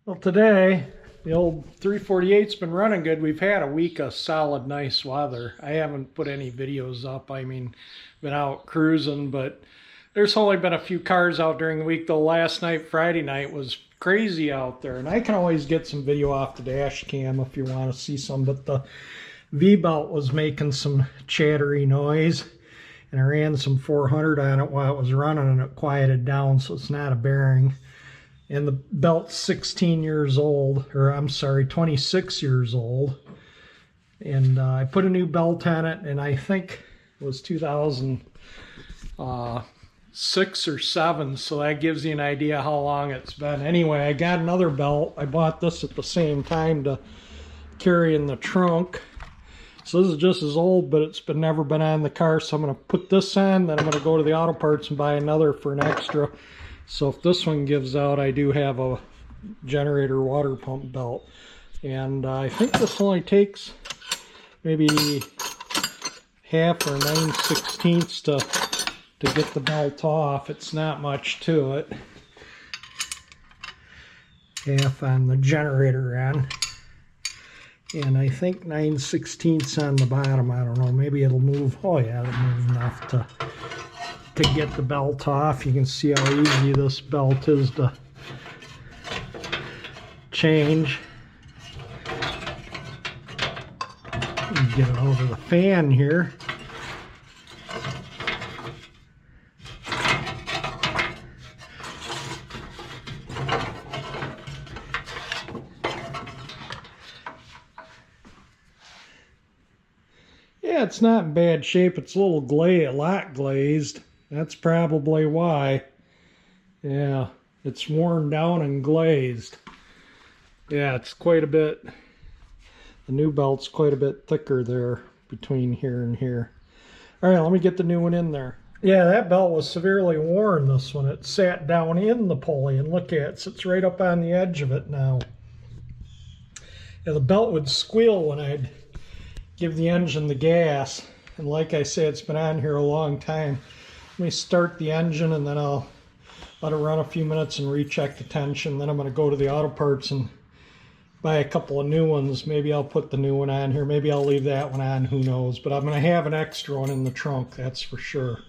Well, today, the old 348's been running good. We've had a week of solid, nice weather. I haven't put any videos up. I mean, been out cruising, but there's only been a few cars out during the week, though last night, Friday night, was crazy out there. And I can always get some video off the dash cam if you want to see some, but the V-belt was making some chattery noise, and I ran some 400 on it while it was running, and it quieted down, so it's not a bearing. And the belt's 16 years old, or I'm sorry, 26 years old. And I put a new belt on it, and I think it was 2006 or 7, so that gives you an idea how long it's been. Anyway, I got another belt. I bought this at the same time to carry in the trunk. So this is just as old, but it's never been on the car, so I'm going to put this on, then I'm going to go to the auto parts and buy another for an extra. So if this one gives out, I do have a generator water pump belt. And I think this only takes maybe half or 9/16 to get the belt off. It's not much to it. Half on the generator end. And I think 9/16 on the bottom. I don't know, maybe it'll move. Oh yeah, it'll move enough to get the belt off. You can see how easy this belt is to change. Get it over the fan here. Yeah, it's not in bad shape. It's a lot glazed. That's probably why. Yeah, it's worn down and glazed. Yeah, it's quite a bit. The new belt's quite a bit thicker there between here and here. All right, let me get the new one in there. Yeah, that belt was severely worn, this one. It sat down in the pulley, and look at it, sits right up on the edge of it now. Yeah, the belt would squeal when I'd give the engine the gas. And like I said, it's been on here a long time. Let me start the engine, and then I'll let it run a few minutes and recheck the tension. Then I'm going to go to the auto parts and buy a couple of new ones. Maybe I'll put the new one on here. Maybe I'll leave that one on. Who knows? But I'm going to have an extra one in the trunk. That's for sure.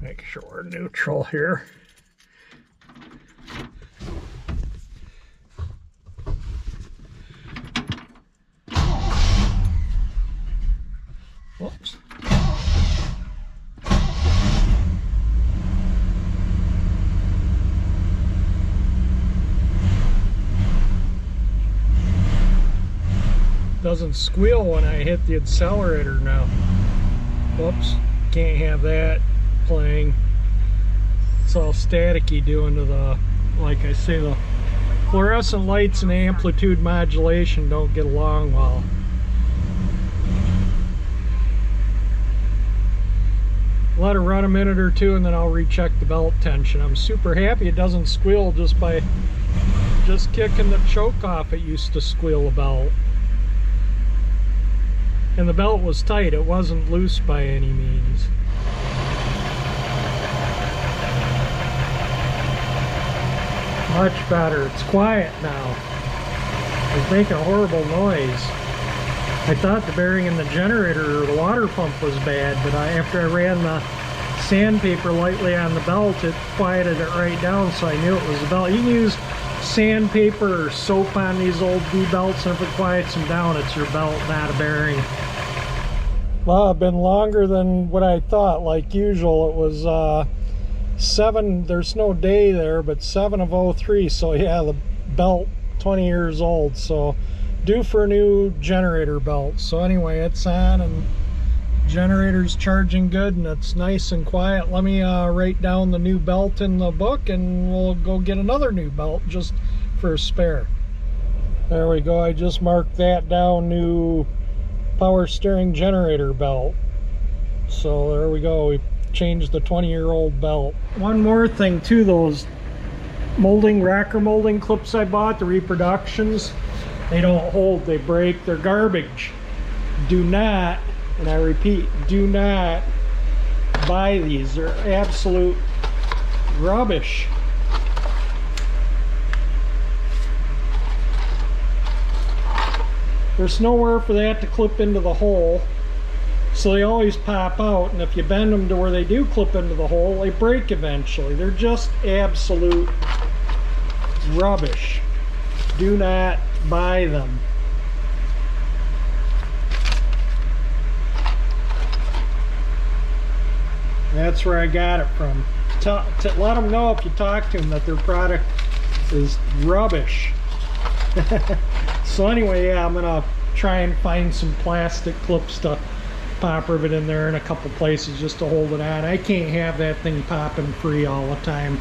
Make sure we're neutral here. Whoops. Doesn't squeal when I hit the accelerator now. Whoops, can't have that playing. It's all staticky doing to the, like I say, the fluorescent lights and amplitude modulation don't get along well. Let it run a minute or two, and then I'll recheck the belt tension. I'm super happy it doesn't squeal just by kicking the choke off. It used to squeal a belt. And the belt was tight, it wasn't loose by any means. Much better, it's quiet now. It's making a horrible noise. I thought the bearing in the generator or the water pump was bad, but after I ran the sandpaper lightly on the belt, it quieted it right down, so I knew it was the belt. You can use sandpaper or soap on these old V-belts, and if it quiets them down, it's your belt, not a bearing. Well, it's been longer than what I thought. Like usual, it was 7, there's no day there, but 7 of 03, so yeah, the belt 20 years old, so due for a new generator belt. So anyway, it's on, and generator's charging good, and it's nice and quiet. Let me write down the new belt in the book, and we'll go get another new belt just for a spare. There we go, I just marked that down, new power steering generator belt. So there we go, we changed the 20-year-old belt. One more thing too, those rocker molding clips I bought, the reproductions, they don't hold, they break, they're garbage. Do not, and I repeat, do not buy these. They're absolute rubbish. there's nowhere for that to clip into the hole, so they always pop out, and if you bend them to where they do clip into the hole, they break eventually. They're just absolute rubbish. Do not buy them. That's where I got it from. Let them know if you talk to them that their product is rubbish. So anyway, yeah, I'm gonna try and find some plastic clips to pop rivet in there in a couple places just to hold it on. I can't have that thing popping free all the time.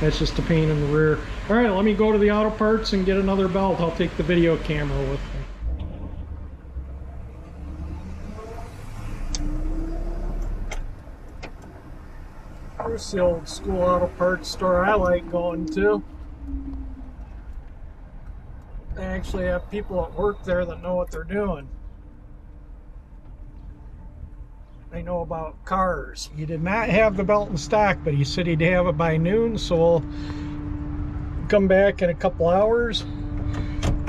That's just a pain in the rear. All right, let me go to the auto parts and get another belt. I'll take the video camera with me. Here's the old school auto parts store I like going to. They actually have people that work there that know what they're doing. They know about cars. He did not have the belt in stock, but he said he'd have it by noon, so we'll come back in a couple hours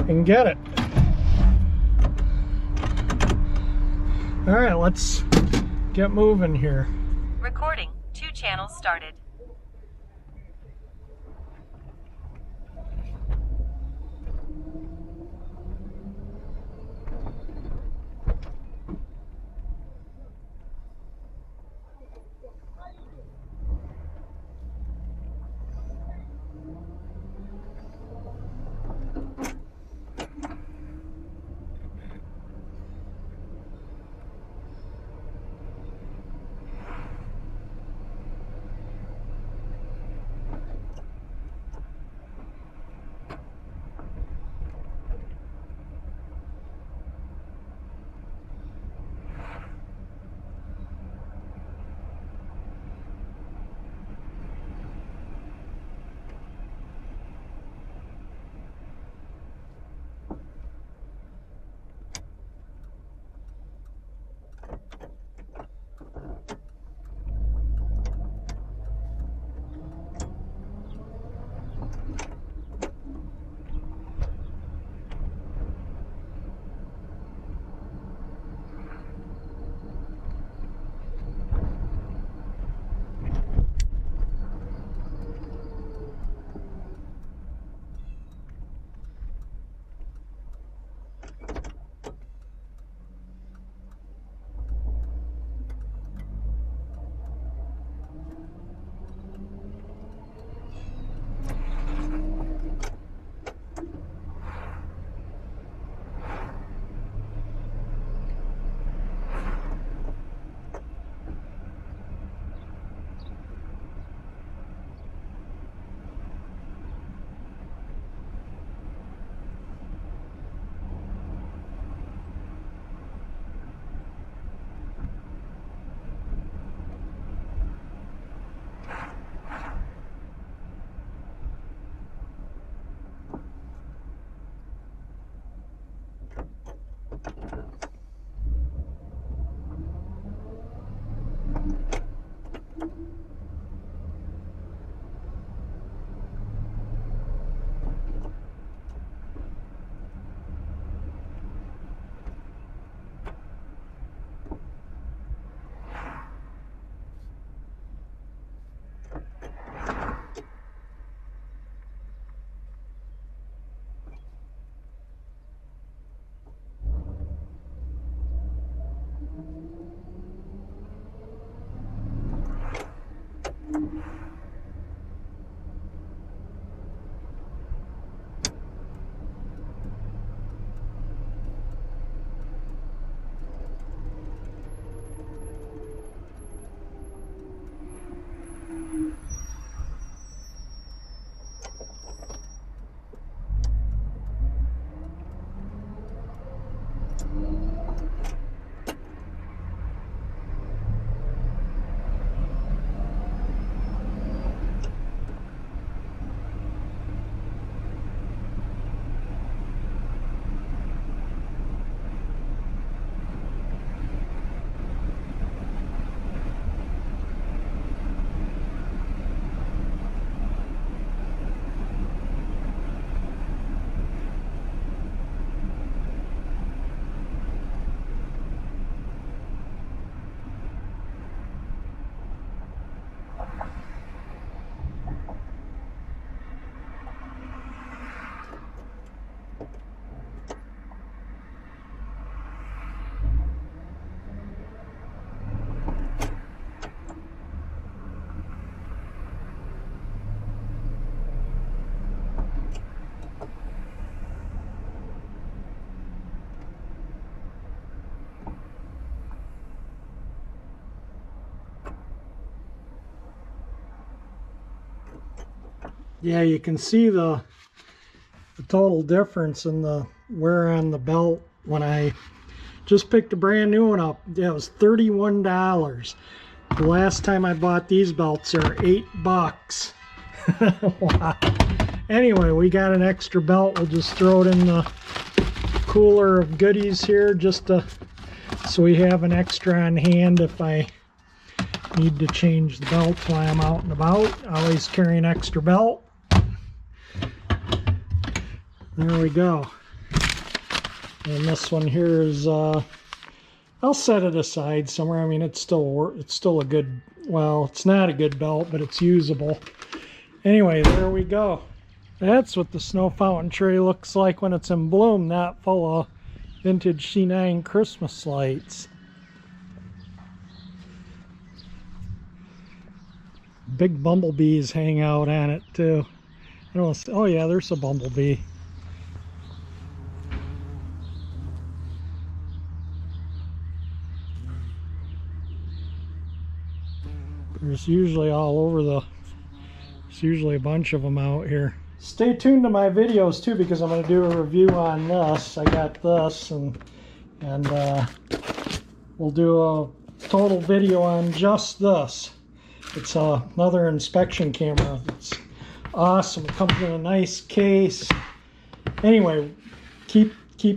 and get it. All right, let's get moving here. Recording. 2 channels started. Yeah, you can see the total difference in the wear on the belt when I just picked a brand new one up. Yeah, it was $31. The last time I bought these belts are $8. Wow. Anyway, we got an extra belt. We'll just throw it in the cooler of goodies here just so we have an extra on hand if I need to change the belt while I'm out and about. I always carry an extra belt. There we go. And this one here is I'll set it aside somewhere. I mean, it's still a good, well, it's not a good belt, but it's usable. Anyway, there we go. That's what the snow fountain tree looks like when it's in bloom, not full of vintage C9 Christmas lights. Big bumblebees hang out on it too. I don't know, oh yeah, there's a bumblebee. There's usually all over there's usually a bunch of them out here. Stay tuned to my videos too, because I'm going to do a review on this. I got this, and we'll do a total video on just this. It's another inspection camera. It's awesome. It comes in a nice case. Anyway, keep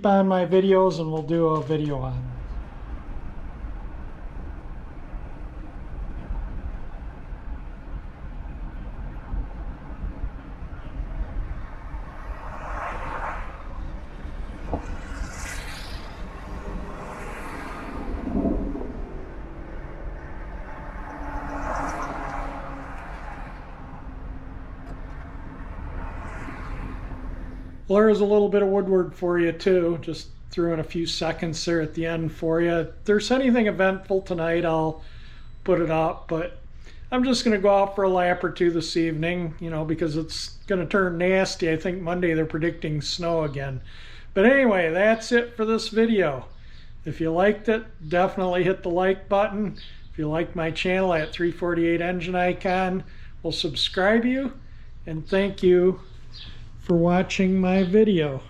on my videos and we'll do a video on it. Well, there's a little bit of Woodward for you too. Just threw in a few seconds there at the end for you. If there's anything eventful tonight, I'll put it up, but I'm just going to go out for a lap or two this evening, you know, because it's going to turn nasty. I think Monday they're predicting snow again. But anyway, that's it for this video. If you liked it, definitely hit the like button. If you like my channel at 348 Engine Icon, we'll subscribe you, and thank you for watching my video.